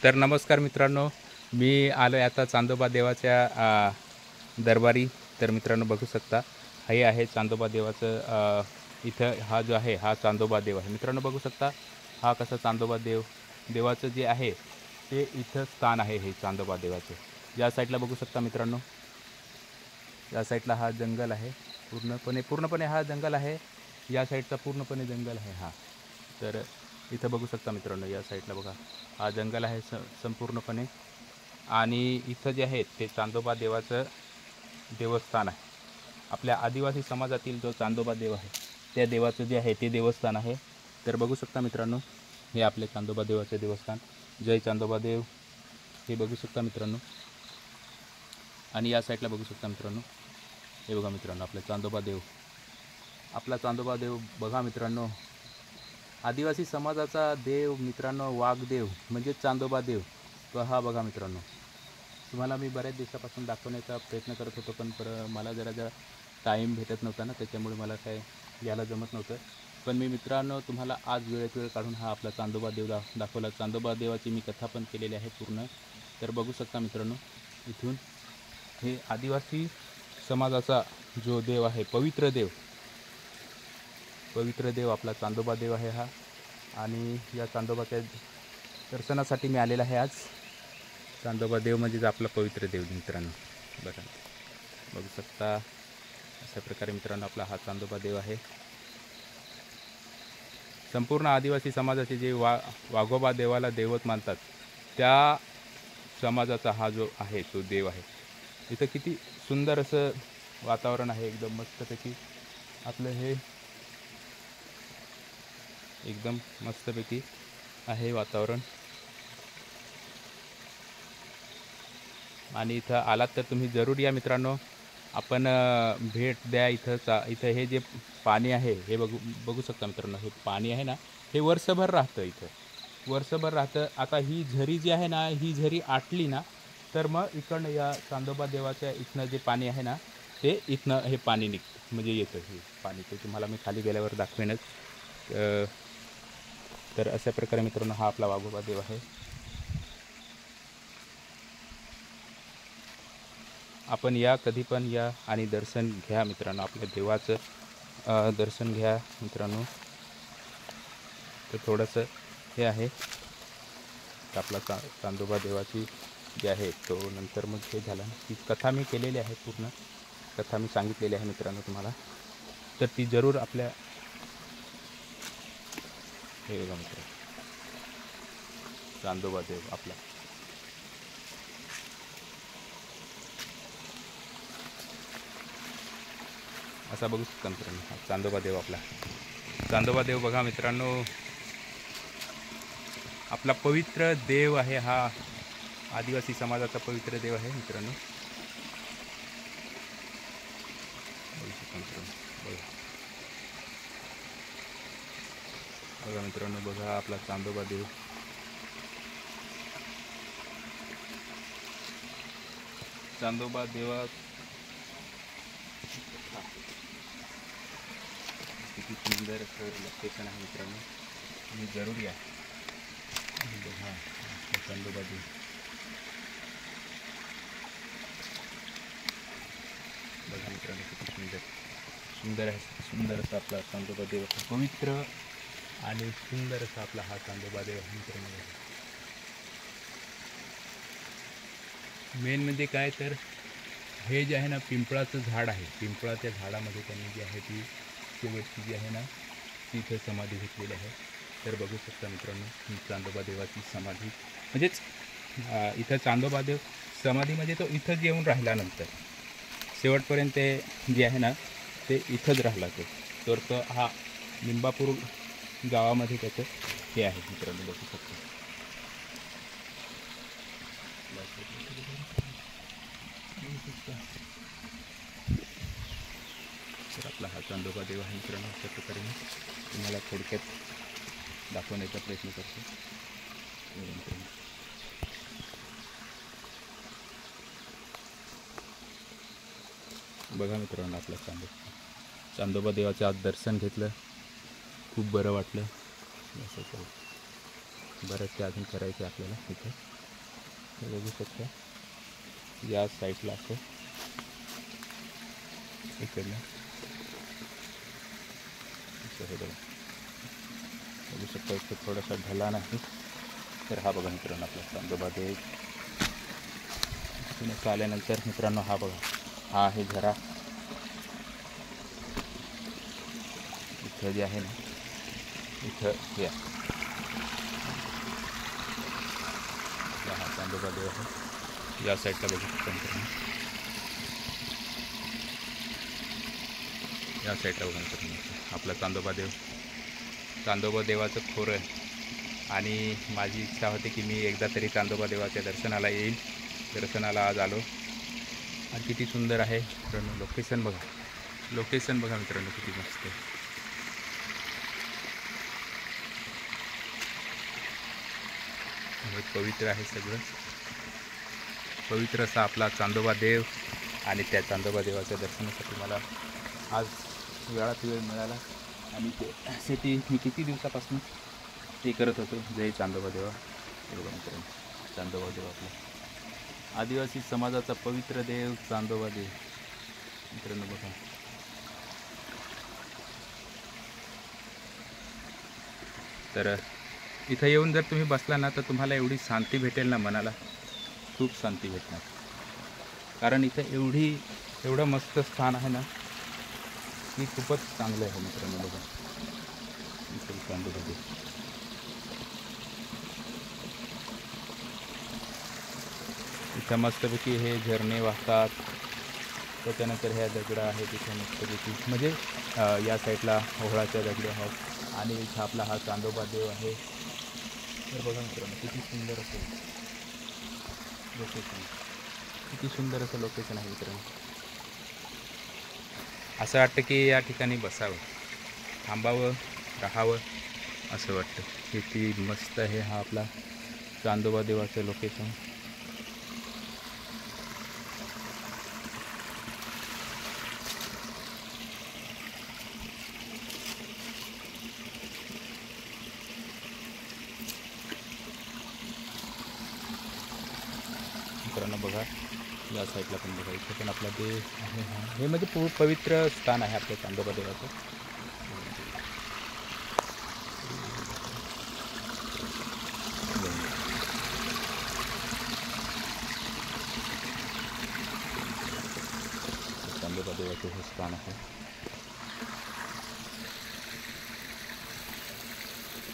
तर नमस्कार मित्रांनो, मी आलो आहे आता चांदोबा देवाच्या दरबारी. तर मित्रांनो बघू शकता, हे आहे चांदोबा देवाचं इथं हा जो आहे हा चांदोबा देव आहे. मित्रांनो बघू शकता, हा कसा चांदोबा देवाचं जे आहे ते इथं स्थान आहे हे चांदोबा देवाचं. या साईडला बघू शकता मित्रांनो, या साईडला हा जंगल आहे. पूर्णपणे हा जंगल आहे. या साईडचा पूर्णपणे जंगल आहे हा. तर इथं बघू शकता मित्रांनो, या साईडला बघा, हा जंगल आहे संपूर्णपणे. आणि इथं जे आहे ते चांदोबा देवाचं देवस्थान आहे. आपल्या आदिवासी समाजातील जो चांदोबा देव आहे त्या देवाचं जे आहे ते देवस्थान आहे. तर बघू शकता मित्रांनो, हे आपले चांदोबा देवाचे देवस्थान. जय चांदोबा देव हे बघू शकता मित्रांनो. आणि या साईडला बघू शकता मित्रांनो, हे बघा मित्रांनो, आपला चांदोबा देव बघा मित्रांनो. आदिवासी समाजाचा देव मित्रांनो, वाघदेव म्हणजे चांदोबा देव. तो हा बघा मित्रांनो. तुम्हाला मी बऱ्याच दिवसापासून दाखवण्याचा प्रयत्न करत होतो, पण मला जरा टाईम भेटत नव्हता ना, त्याच्यामुळे मला काय यायला जमत नव्हतं. पण मी मित्रांनो तुम्हाला आज वेळेत वेळ काढून हा आपला चांदोबा देव दाखवला. चांदोबा देवाची मी कथा पण केलेली आहे पूर्ण. तर बघू शकता मित्रांनो, इथून हे आदिवासी समाजाचा जो देव आहे, पवित्र देव आपला चांदोबा देव आहे हा. आणि या चांदोबाच्या दर्शनासाठी मी आलेला आहे आज. चांदोबा देव म्हणजेच आपला पवित्र देव मित्रांनो. बघू शकता, अशा प्रकारे मित्रांनो आपला हा चांदोबा देव आहे. संपूर्ण आदिवासी समाजाचे जे वाघोबा देवाला दैवत मानतात त्या समाजाचा हा जो आहे तो देव आहे. इथं किती सुंदर असं वातावरण आहे, एकदम मस्तपैकी. आपलं हे एकदम मस्तपैकी आहे वातावरण. आणि इथं आलात तर तुम्ही जरूर या मित्रांनो. आपण भेट द्या. इथं हे जे पाणी आहे हे बघू शकता मित्रांनो. हे पाणी आहे ना, हे वर्षभर राहतं इथं. आता ही झरी जी आहे ना, ही झरी आटली ना, तर मग इकडनं या चांदोबा देवाच्या इथनं जे पाणी आहे ना, ते इथनं हे पाणी निघतं, म्हणजे येतं हे पाणी. ते तुम्हाला मी खाली गेल्यावर दाखवेनच. तर अशा प्रकारे मित्रांनो हा आपला वाघोबा देव आहे. आपण या, कधी पण या आणि दर्शन घ्या मित्रांनो. आपल्या देवाचं दर्शन घ्या मित्रांनो. तर थोडंसं हे आहे, आपला चांदोबा देवाची जे आहे तो नंतर मग हे झालं. ती कथा मी केलेली आहे, पूर्ण कथा मी सांगितलेली आहे मित्रांनो तुम्हाला. तर ती जरूर आपल्या हे बघा मित्र, चांदोबा देव आपला. असा बघू शकता मित्रांनो हा चांदोबा देव आपला. चांदोबा देव बघा मित्रांनो, आपला पवित्र देव आहे हा. आदिवासी समाजाचा पवित्र देव आहे मित्रांनो. बघू शकता मित्रांनो, बघा मित्रांनो, बघा आपला चांदोबा देव. चांदोबा देवा किती सुंदर असं लोकेशन आहे मित्रांनो. तुम्ही जरूर या. बघा चांदोबा देव. बघा मित्रांनो किती सुंदर असं आपला चांदोबा देव, पवित्र आणि सुंदर असा आपला हा चांदोबा देव आहे मित्रांनो. मेन म्हणजे काय तर हे जे आहे ना, पिंपळाचं झाड आहे. पिंपळाच्या झाडामध्ये त्यांनी जी आहे ती शेवटची जी आहे ना, ती इथं समाधी घेतलेली आहे. तर बघू शकता मित्रांनो, ही चांदोबा देवाची समाधी. म्हणजेच इथं चांदोबा देव समाधी म्हणजे तो इथंच येऊन राहिल्यानंतर शेवटपर्यंत ते जे आहे ना ते इथंच राहिला तर तो हा लिंबापूर गावामध्ये त्याचं हे आहे मित्रांनो. बघू शकतो. तर आपला हा चांदोबा देव आहे मित्रांनो. अशा प्रकारे मी तुम्हाला थोडक्यात दाखवण्याचा प्रयत्न करतो. बघा मित्रांनो आपला चांदोबा देवाचं आज दर्शन घेतलं, खूप बरं वाटलं. बरंचसे अजून करायचं आहे आपल्याला इथे. हे बघू शकता या साईडला असं इकडलं असं हे बघा बघू शकता. इथे थोडासा ढलान आहे. तर हा बघा मित्रांनो आपला चांदोबा देव. तिथून आल्यानंतर मित्रांनो हा बघा हा आहे झरा. इथं जे आहे ना इथं हे हा चांदोबा देव आहे. या साईडला बघू शकता मित्रांनो. या साईडला बघा मित्रांनो आपला चांदोबा देव. चांदोबा देवाचं खोरं. आणि माझी इच्छा होती की मी एकदा तरी चांदोबा देवाच्या दर्शनाला येईल. दर्शनाला आज आलो. आणि किती सुंदर आहे मित्रांनो. लोकेशन बघा. लोकेशन बघा मित्रांनो किती मस्त आहे. पवित्र आहे सगळं. पवित्र असा आपला चांदोबा देव. आणि त्या चांदोबा देवाच्या दर्शनासाठी मला आज वेळात वेळ मिळाला. आणि त्यासाठी मी किती दिवसापासून हे करत होतो. जय चांदोबा देवा. हे बघा मित्रांनो चांदोबा देव आपला आदिवासी समाजाचा पवित्र देव चांदोबा देव मित्रांनो बघा. तर इथं येऊन जर तुम्ही बसला ना तर तुम्हाला एवढी शांती भेटेल ना मनाला. खूप शांती भेटणार. कारण इथं एवढं मस्त स्थान आहे ना की खूपच चांगलं आहे मित्रांनो बघा. इथं चांदोबा देव. इथं मस्तपैकी हे झरणे वाहतात. त्याच्यानंतर ह्या दगडं आहेत इथं मस्तपैकी. म्हणजे या साईडला ओहळाच्या दगडी आहेत. आणि इथं आपला हा चांदोबा देव आहे. तर बघा मित्रांनो किती सुंदर असं लोकेशन. किती सुंदर असं लोकेशन आहे मित्रांनो. असं वाटतं की या ठिकाणी बसावं, थांबावं, राहावं असं वाटतं. किती मस्त आहे हा आपला चांदोबा देवाचं लोकेशन. मित्रांनो बघा या साईडला पण बघा. इथे पण आपला देव आहे. हे म्हणजे पवित्र स्थान आहे आपल्या चांदोबा देवाचं. चांदोबा देवाचं हे स्थान आहे.